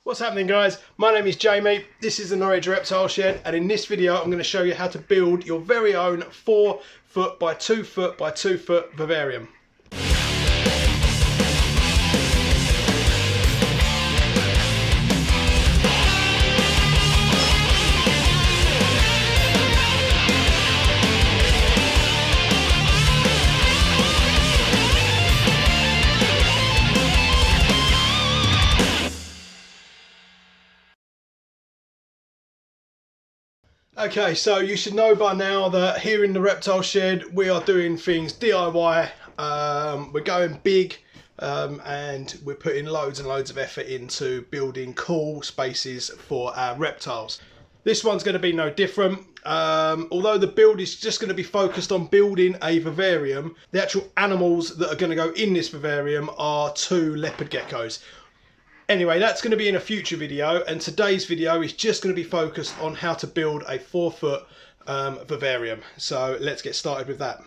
What's happening, guys? My name is Jamie, this is the Norwich Reptile Shed, and in this video I'm going to show you how to build your very own 4 foot by 2 foot by 2 foot vivarium. Okay, so you should know by now that here in the Reptile Shed we are doing things DIY. We're going big and we're putting loads and loads of effort into building cool spaces for our reptiles. This one's going to be no different. Although the build is just going to be focused on building a vivarium, the actual animals that are going to go in this vivarium are 2 leopard geckos. Anyway, that's going to be in a future video, and today's video is just going to be focused on how to build a 4 foot vivarium. So let's get started with that.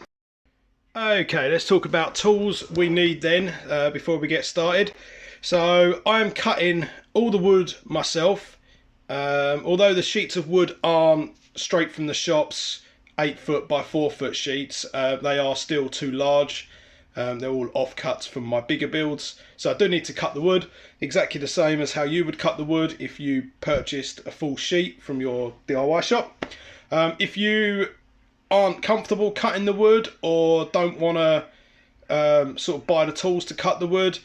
Okay, let's talk about tools we need then before we get started. So I'm cutting all the wood myself. Although the sheets of wood aren't straight from the shops, 8 foot by 4 foot sheets, they are still too large. They're all offcuts from my bigger builds, so I do need to cut the wood exactly the same as how you would cut the wood if you purchased a full sheet from your DIY shop. If you aren't comfortable cutting the wood or don't want to sort of buy the tools to cut the wood,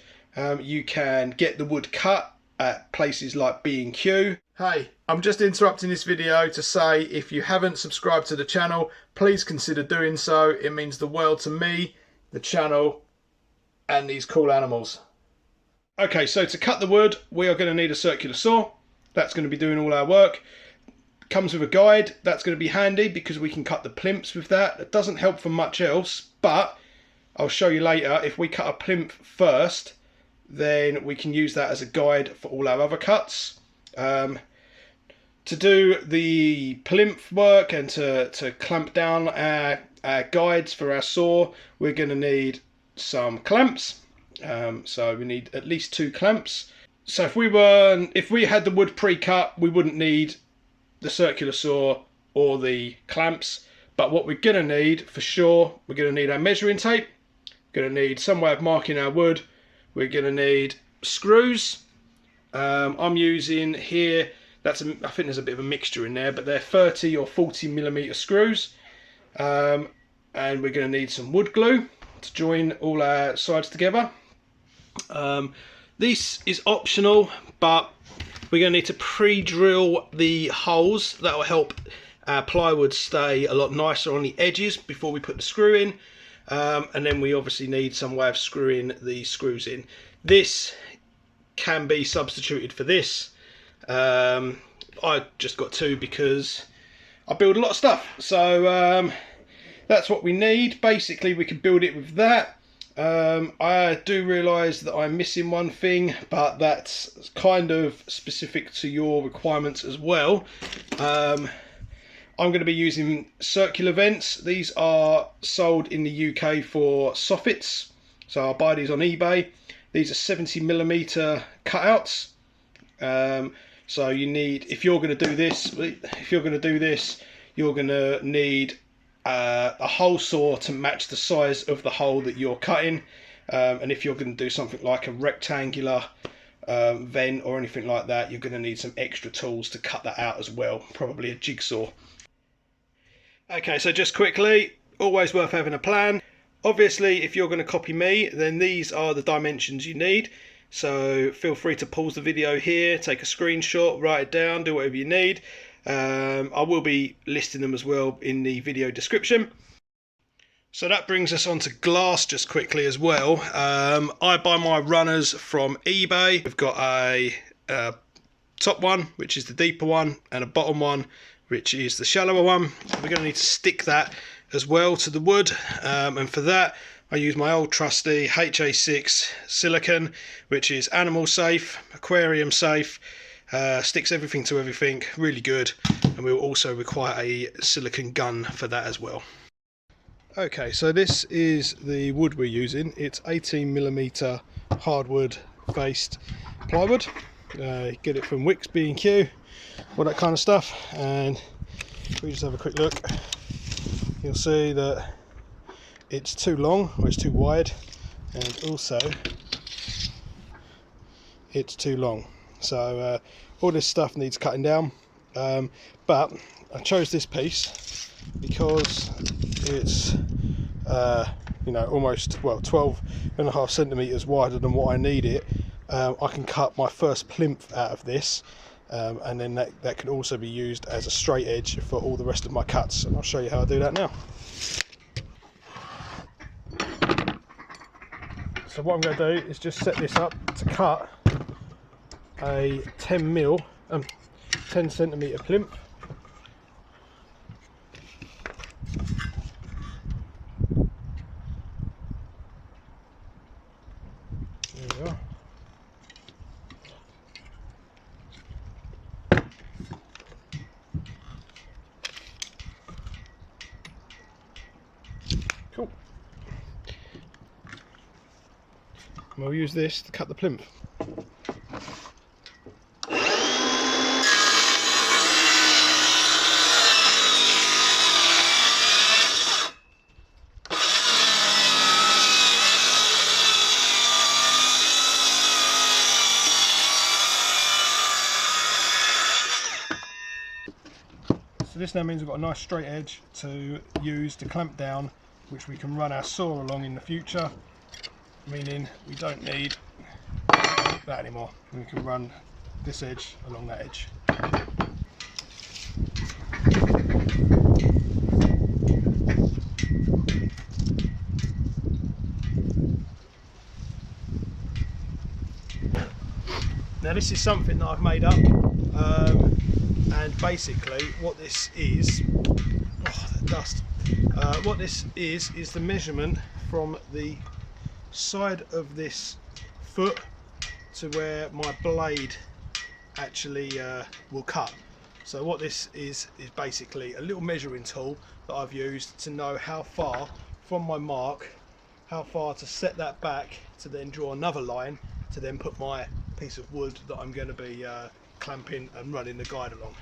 you can get the wood cut at places like B&Q. Hey, I'm just interrupting this video to say if you haven't subscribed to the channel, please consider doing so. It means the world to me, the channel, and these cool animals. Okay, so to cut the wood we are going to need a circular saw. That's going to be doing all our work. Comes with a guide. That's going to be handy because we can cut the plimps with that. It doesn't help for much else, but I'll show you later. If we cut a plimp first, then we can use that as a guide for all our other cuts. To do the plinth work and to clamp down our guides for our saw, we're going to need some clamps. So we need at least 2 clamps. So if we had the wood pre-cut, we wouldn't need the circular saw or the clamps. But what we're going to need for sure, we're going to need our measuring tape. We're going to need some way of marking our wood. We're going to need screws. I'm using here, I think there's a bit of a mixture in there, but they're 30 or 40 millimeter screws. And we're going to need some wood glue to join all our sides together. This is optional, but we're going to need to pre-drill the holes. That will help our plywood stay a lot nicer on the edges before we put the screw in. And then we obviously need some way of screwing the screws in. This can be substituted for this. I just got 2 because I build a lot of stuff. So that's what we need. Basically we can build it with that. I do realise that I'm missing one thing, but that's kind of specific to your requirements as well. I'm going to be using circular vents. These are sold in the UK for soffits, so I'll buy these on eBay. These are 70 millimeter cutouts. So you need, if you're going to do this, you're going to need a hole saw to match the size of the hole that you're cutting. And if you're going to do something like a rectangular vent or anything like that, you're going to need some extra tools to cut that out as well, probably a jigsaw. Okay, so just quickly, always worth having a plan. Obviously, if you're going to copy me, then these are the dimensions you need. So feel free to pause the video here, take a screenshot, write it down, do whatever you need. I will be listing them as well in the video description. So that brings us on to glass just quickly as well. I buy my runners from eBay. We've got a top one, which is the deeper one, and a bottom one, which is the shallower one. We're going to need to stick that as well to the wood, and for that I use my old trusty HA6 silicone, which is animal safe, aquarium safe, sticks everything to everything, really good. And we'll also require a silicone gun for that as well. Okay, so this is the wood we're using. It's 18mm hardwood faced plywood. Get it from Wix, B&Q, all that kind of stuff. And if we just have a quick look, you'll see that it's too long, or it's too wide, and also it's too long. So all this stuff needs cutting down, but I chose this piece because it's you know, almost, well, 12.5 centimeters wider than what I need it. I can cut my first plinth out of this, and then that can also be used as a straight edge for all the rest of my cuts, and I'll show you how I do that now. So what I'm going to do is just set this up to cut a 10 centimeter plinth. There we are. Cool. And we'll use this to cut the plinth. So this now means we've got a nice straight edge to use to clamp down, which we can run our saw along in the future, meaning we don't need that anymore. We can run this edge along that edge. Now this is something that I've made up, and basically what this is, oh, that dust. What this is the measurement from the side of this foot to where my blade actually will cut. So what this is basically a little measuring tool that I've used to know how far from my mark, how far to set that back, to then draw another line to then put my piece of wood that I'm going to be clamping and running the guide along.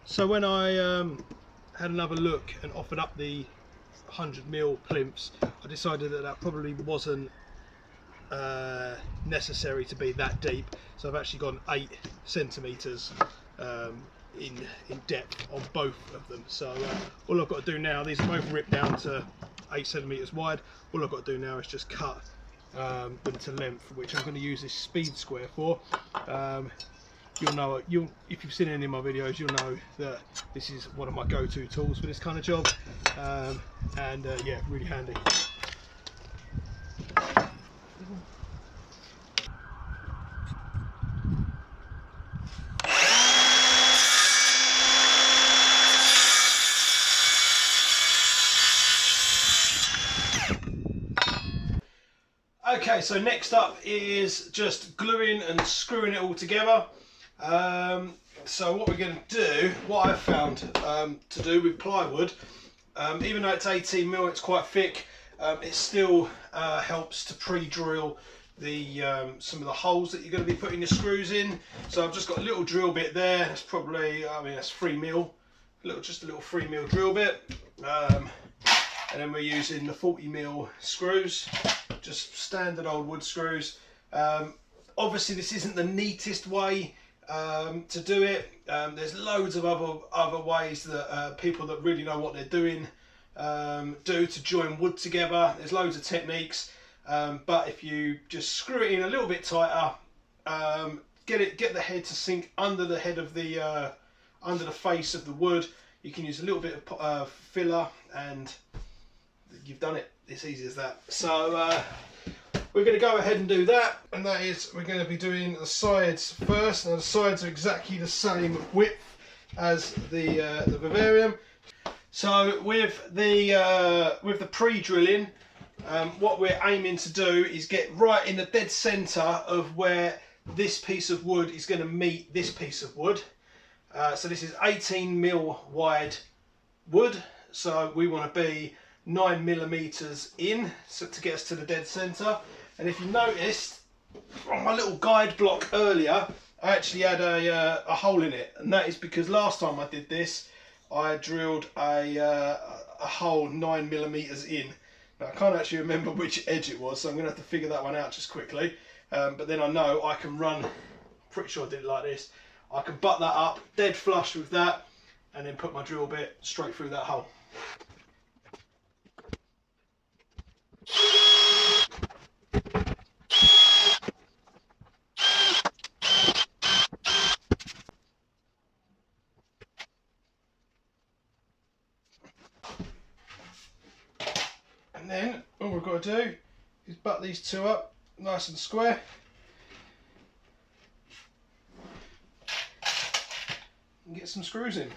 So when I had another look and offered up the 100mm plimps, I decided that that probably wasn't necessary to be that deep, so I've actually gone 8 centimetres in depth on both of them. So all I've got to do now, these are both ripped down to 8 centimetres wide. All I've got to do now is just cut them to length, which I'm going to use this speed square for. You'll know, if you've seen any of my videos, you'll know that this is one of my go-to tools for this kind of job, yeah, really handy. Okay, so next up is just gluing and screwing it all together. So what we're going to do, what I've found to do with plywood, even though it's 18mm, it's quite thick, it still helps to pre-drill the some of the holes that you're going to be putting your screws in. So I've just got a little drill bit there. That's probably, I mean, that's 3mm, just a little 3mm drill bit, and then we're using the 40mm screws, just standard old wood screws. Obviously this isn't the neatest way to do it. There's loads of other ways that people that really know what they're doing do to join wood together. There's loads of techniques, but if you just screw it in a little bit tighter, get the head to sink under the head of the under the face of the wood. You can use a little bit of filler and you've done it. It's easy as that. So we're going to go ahead and do that, and that is, we're going to be doing the sides first. Now the sides are exactly the same width as the Vivarium. So with the pre-drilling, what we're aiming to do is get right in the dead centre of where this piece of wood is going to meet this piece of wood. So this is 18mm wide wood, so we want to be 9mm in, so to get us to the dead centre. And if you noticed on my little guide block earlier, I actually had a hole in it, and that is because last time I did this, I drilled a hole 9mm in. Now I can't actually remember which edge it was, so I'm going to have to figure that one out just quickly. But then I know I can run, pretty sure I did it like this, I can butt that up dead flush with that, and then put my drill bit straight through that hole. And then all we've got to do is butt these two up nice and square. And get some screws in.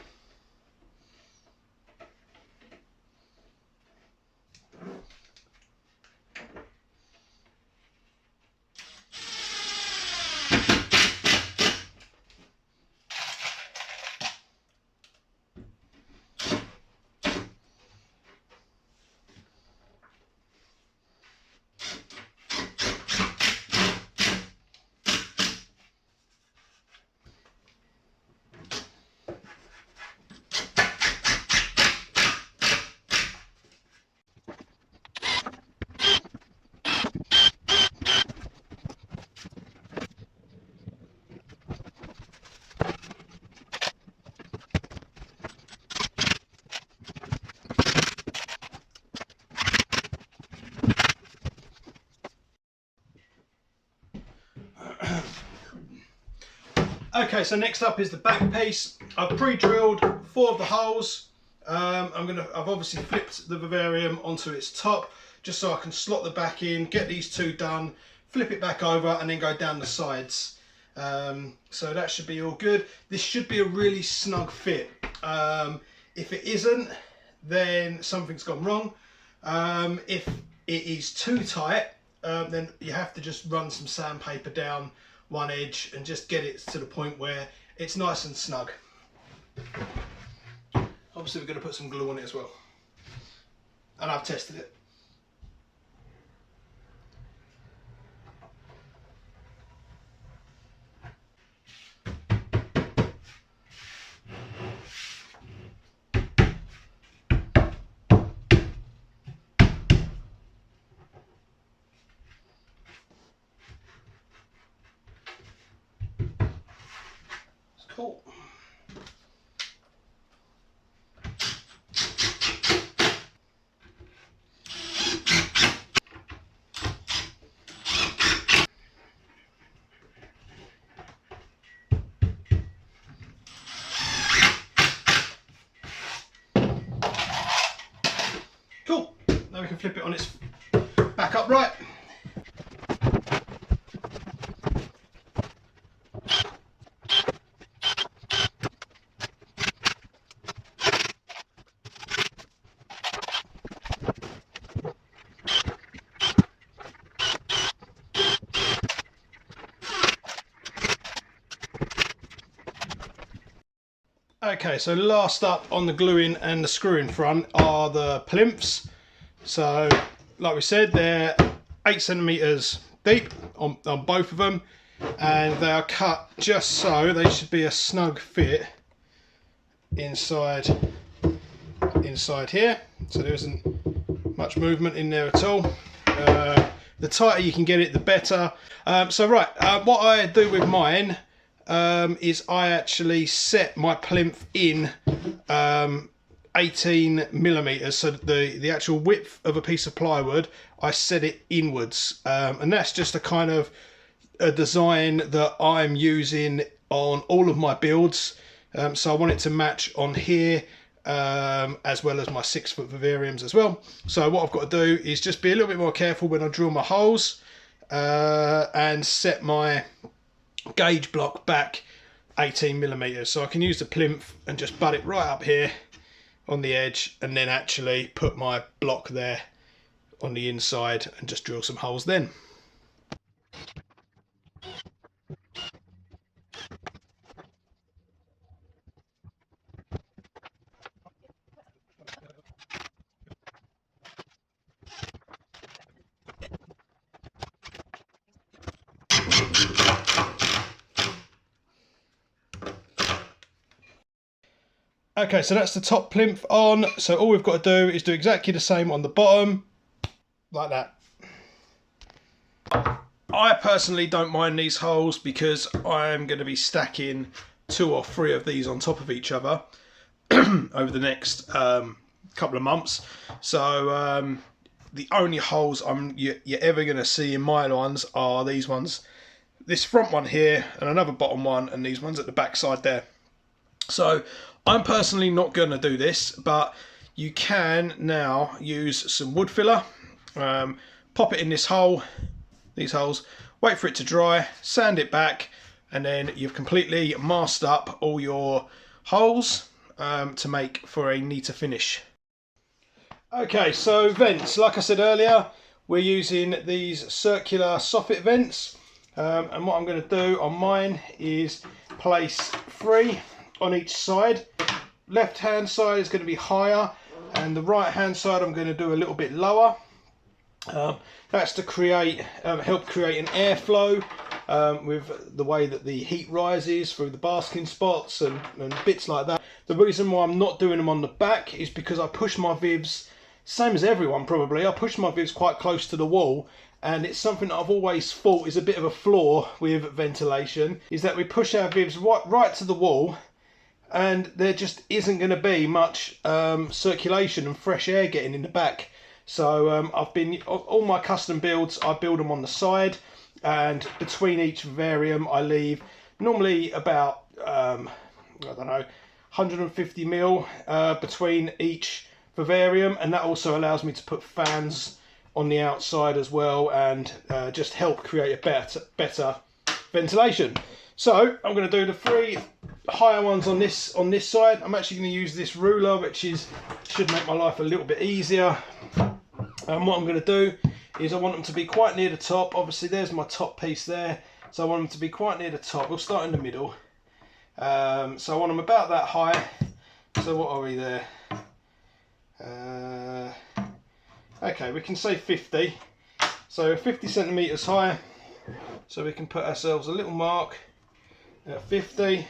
Okay, so next up is the back piece. I've pre-drilled 4 of the holes. I've obviously flipped the Vivarium onto its top just so I can slot the back in, get these 2 done, flip it back over, and then go down the sides. So that should be all good. This should be a really snug fit. If it isn't, then something's gone wrong. If it is too tight, then you have to just run some sandpaper down one edge and just get it to the point where it's nice and snug. Obviously we're going to put some glue on it as well, and I've tested it. Cool. Cool. Now we can flip it on its back upright. Okay, so last up on the gluing and the screwing front are the plimps. So, like we said, they're 8 centimeters deep on both of them, and they are cut just so they should be a snug fit inside here. So there isn't much movement in there at all. The tighter you can get it, the better. What I do with mine is I actually set my plinth in 18 millimeters, so the actual width of a piece of plywood, I set it inwards, and that's just a kind of a design that I'm using on all of my builds. So I want it to match on here, as well as my 6-foot vivariums as well. So what I've got to do is just be a little bit more careful when I drill my holes, and set my gauge block back 18 millimeters, so I can use the plinth and just butt it right up here on the edge, and then actually put my block there on the inside and just drill some holes then. Okay, so that's the top plinth on. So all we've got to do is do exactly the same on the bottom, like that. I personally don't mind these holes because I'm going to be stacking 2 or 3 of these on top of each other over the next couple of months. So the only holes you're ever going to see in my lines are these ones. This front one here, and another bottom one, and these ones at the back side there. So I'm personally not going to do this, but you can now use some wood filler, pop it in this hole, these holes, wait for it to dry, sand it back, and then you've completely masked up all your holes to make for a neater finish. Okay, so vents, like I said earlier, we're using these circular soffit vents, and what I'm going to do on mine is place 3 on each side. Left hand side is going to be higher, and the right hand side I'm going to do a little bit lower. That's to help create an airflow with the way that the heat rises through the basking spots and bits like that. The reason why I'm not doing them on the back is because I push my vivs, same as everyone probably, I push my vivs quite close to the wall, and it's something that I've always thought is a bit of a flaw with ventilation, is that we push our vivs right to the wall, and there just isn't going to be much circulation and fresh air getting in the back. So all my custom builds, I build them on the side, and between each vivarium I leave normally about I don't know, 150 mil between each vivarium, and that also allows me to put fans on the outside as well, and just help create a better ventilation. So I'm going to do the 3 higher ones on this side. I'm actually going to use this ruler, which should make my life a little bit easier. And what I'm going to do is I want them to be quite near the top. Obviously there's my top piece there, so I want them to be quite near the top. We'll start in the middle. So I want them about that high. So what are we there? Okay, we can say 50. So 50 centimeters high. So we can put ourselves a little mark at 50.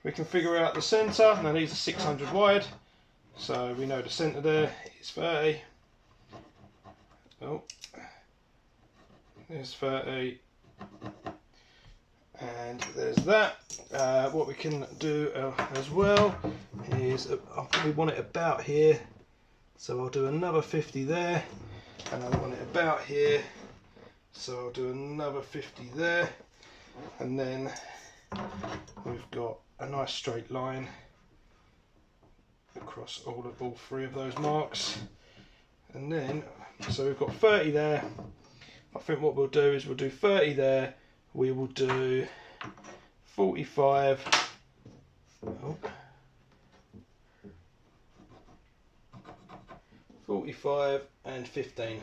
We can figure out the centre. Now these are 600 wide, so we know the centre there is 30. Oh, there's 30, And there's that. What we can do as well is I'll probably want it about here, so I'll do another 50 there, and I want it about here, so I'll do another 50 there, and then we've got a nice straight line across all three of those marks. And then, so we've got 30 there. I think what we'll do is we'll do 30 there, we will do 45, 45 and 15.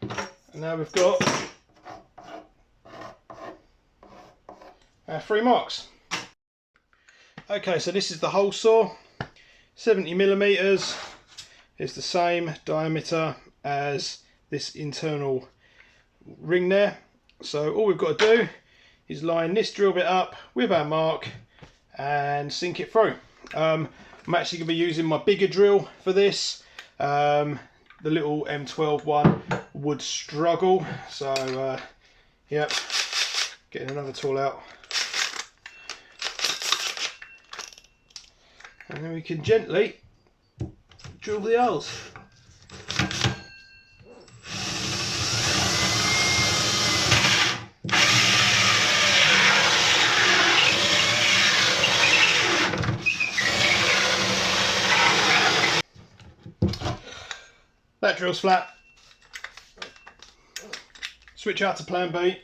And now we've got our 3 marks. Okay, so this is the hole saw. 70mm is the same diameter as this internal ring there. So all we've got to do is line this drill bit up with our mark and sink it through. I'm actually going to be using my bigger drill for this. The little M12 one would struggle, so yep, getting another tool out. And then we can gently drill the holes. That drill's flat. Switch out to plan B.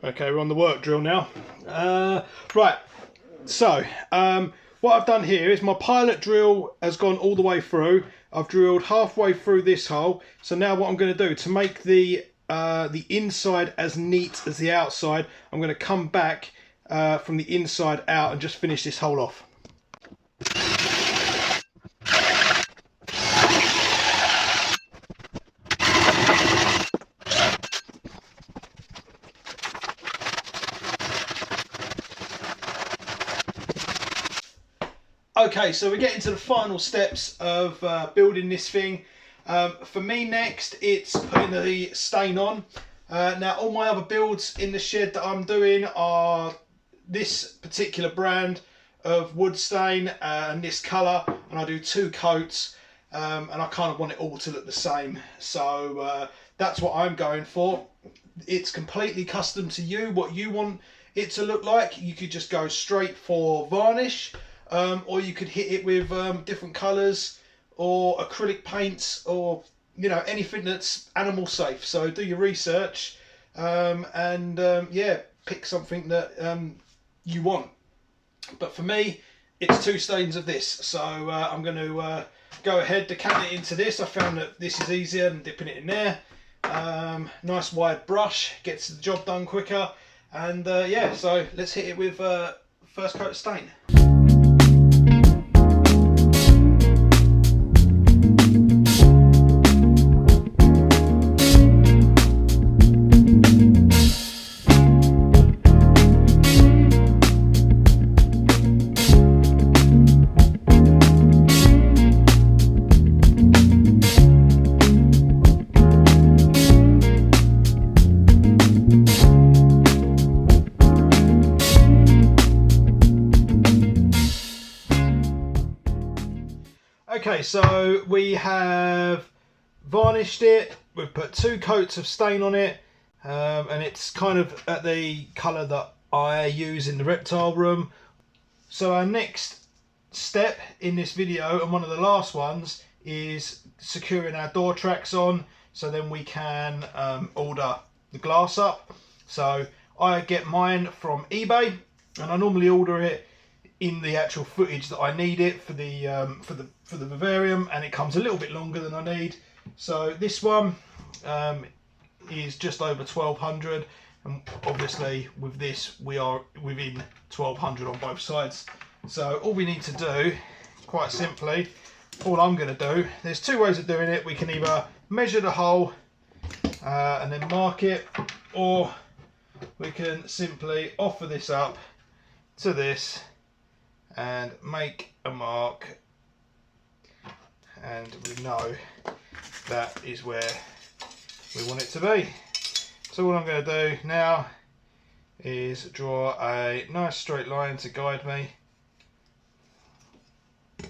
Okay, we're on the work drill now. Right, so what I've done here is my pilot drill has gone all the way through. I've drilled halfway through this hole. So now what I'm going to do to make the inside as neat as the outside, I'm going to come back from the inside out and just finish this hole off. Okay, so we're getting to the final steps of building this thing. For me next, it's putting the stain on. Now all my other builds in the shed that I'm doing are this particular brand of wood stain and this colour, and I do 2 coats, and I kind of want it all to look the same. So that's what I'm going for. It's completely custom to you, what you want it to look like. You could just go straight for varnish. Or you could hit it with different colours or acrylic paints, or anything that's animal safe. So do your research and yeah, pick something that you want. But for me, it's 2 stains of this. So I'm going to go ahead, decant it into this. I found that this is easier than dipping it in there. Nice wide brush, gets the job done quicker. And yeah, so let's hit it with first coat of stain. Okay, so we have varnished it, we've put 2 coats of stain on it, and it's kind of at the colour that I use in the reptile room. So our next step in this video, and one of the last ones, is securing our door tracks on, so then we can order the glass up. So I get mine from eBay, and I normally order it in the actual footage that I need it for the Vivarium, and it comes a little bit longer than I need. So this one is just over 1200, and obviously with this we are within 1200 on both sides. So all we need to do, quite simply, all I'm going to do, there's 2 ways of doing it. We can either measure the hole and then mark it, or we can simply offer this up to this and make a mark, and we know that is where we want it to be. So what I'm going to do now is draw a nice straight line to guide me,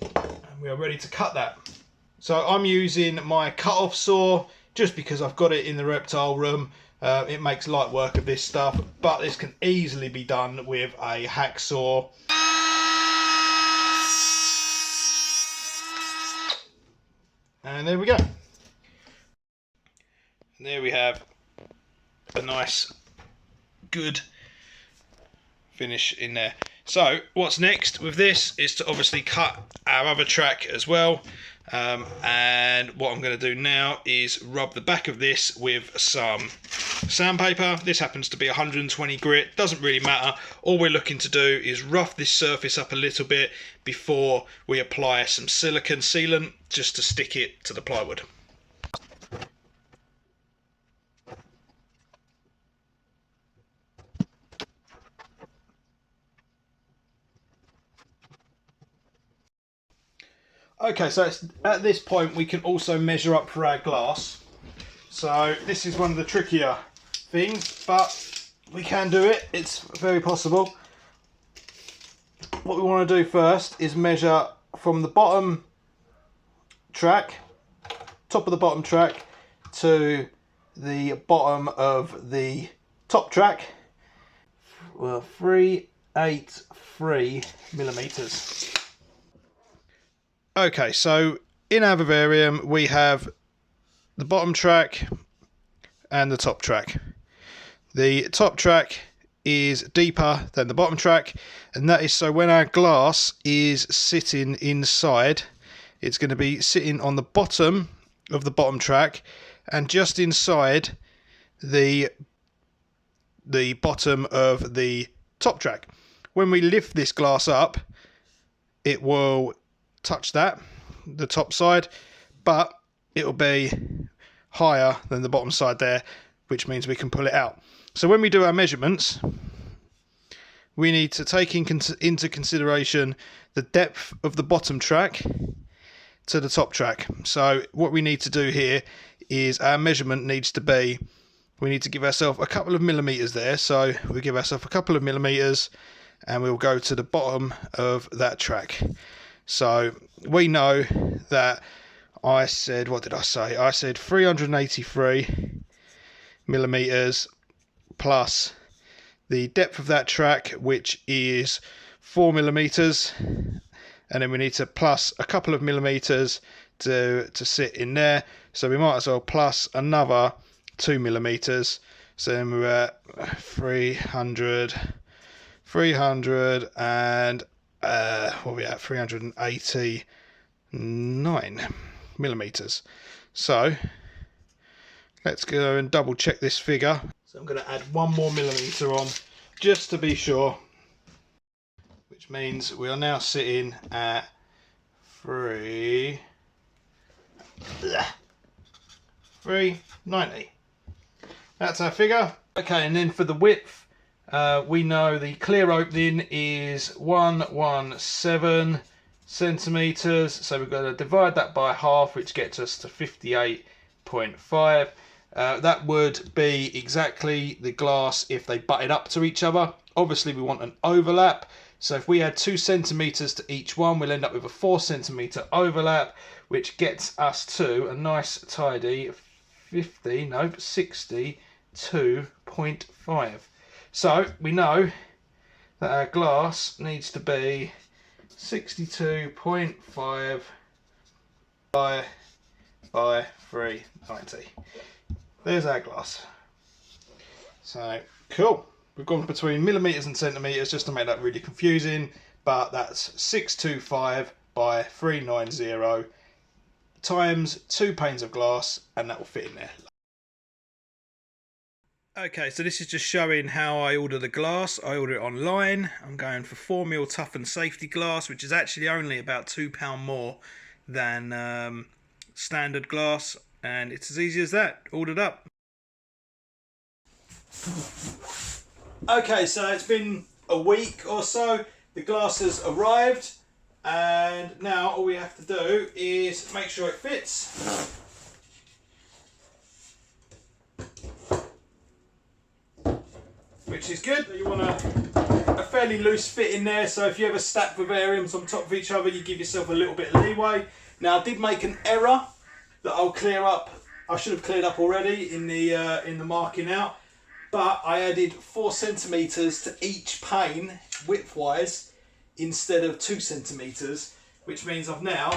and we are ready to cut that. So I'm using my cut-off saw just because I've got it in the reptile room. It makes light work of this stuff, but this can easily be done with a hacksaw. And there we go. And there we have a nice, good finish in there. So what's next with this is to obviously cut our other track as well. And what I'm going to do now is rub the back of this with some sandpaper. This happens to be 120 grit, doesn't really matter. All we're looking to do is rough this surface up a little bit before we apply some silicone sealant just to stick it to the plywood. Okay, so at this point we can also measure up for our glass. So this is one of the trickier things, but we can do it. It's very possible. What we want to do first is measure from the bottom track, top of the bottom track, to the bottom of the top track. Well, 383 millimeters. Okay, so in our vivarium we have the bottom track and the top track. The top track is deeper than the bottom track, and that is so when our glass is sitting inside, it's going to be sitting on the bottom of the bottom track and just inside the bottom of the top track. When we lift this glass up, it will touch the top side, but it'll be higher than the bottom side there, which means we can pull it out. So when we do our measurements, we need to take into consideration the depth of the bottom track to the top track. So what we need to do here is our measurement needs to be, we need to give ourselves a couple of millimeters there. So we give ourselves a couple of millimeters and we'll go to the bottom of that track. So we know that I said, what did I say? I said 383 millimeters plus the depth of that track, which is 4 millimeters, and then we need to plus a couple of millimeters to sit in there. So we might as well plus another 2 millimeters. So then we're at 300 and what are we at? 389 millimeters. So let's go and double check this figure. So I'm going to add 1 more millimeter on just to be sure, which means we are now sitting at 390. That's our figure. Okay, and then for the width, we know the clear opening is 117 centimeters, so we're going to divide that by half, which gets us to 58.5. That would be exactly the glass if they butted up to each other. Obviously we want an overlap, so if we add 2 centimeters to each one, we'll end up with a 4 centimeter overlap, which gets us to a nice tidy 62.5. So we know that our glass needs to be 62.5 by 390. There's our glass. So cool. We've gone between millimeters and centimeters just to make that really confusing, but that's 625 by 390 times 2 panes of glass, and that will fit in there. Okay, so this is just showing how I order the glass. I order it online. I'm going for 4mm toughened safety glass, which is actually only about £2 more than standard glass, and it's as easy as that. Ordered up. Okay, so it's been a week or so. The glass has arrived, and now all we have to do is make sure it fits. Which is good. You want a fairly loose fit in there, so if you ever stack vivariums on top of each other, you give yourself a little bit of leeway. Now I did make an error that I'll clear up. I should have cleared up already in the marking out, but I added 4 centimeters to each pane width-wise instead of 2 centimeters, which means I've now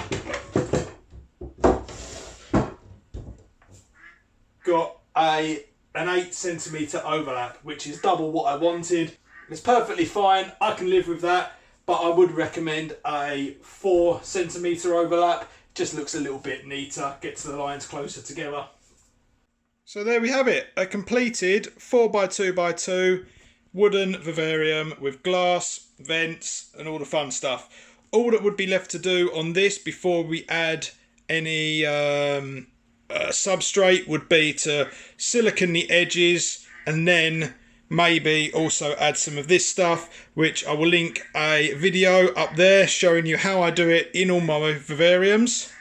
got an 8 centimeter overlap, which is double what I wanted. It's perfectly fine, I can live with that, but I would recommend a 4 centimeter overlap. Just looks a little bit neater, gets the lines closer together. So there we have it, a completed 4x2x2 wooden vivarium with glass, vents and all the fun stuff. All that would be left to do on this before we add any substrate would be to silicone the edges, and then maybe also add some of this stuff, which I will link a video up there showing you how I do it in all my vivariums.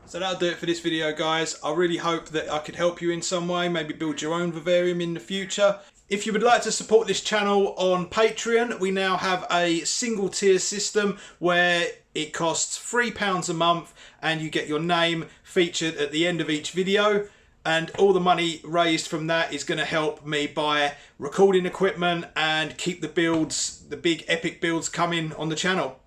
So that'll do it for this video, guys. I really hope that I could help you in some way, maybe build your own vivarium in the future. If you would like to support this channel on Patreon, we now have a single tier system where it costs £3 a month and you get your name featured at the end of each video. And all the money raised from that is going to help me buy recording equipment and keep the builds, the big epic builds coming on the channel.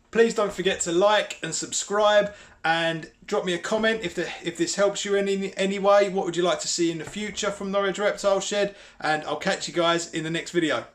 Please don't forget to like and subscribe, and drop me a comment if this helps you in any way. What would you like to see in the future from Norwich Reptile Shed? And I'll catch you guys in the next video.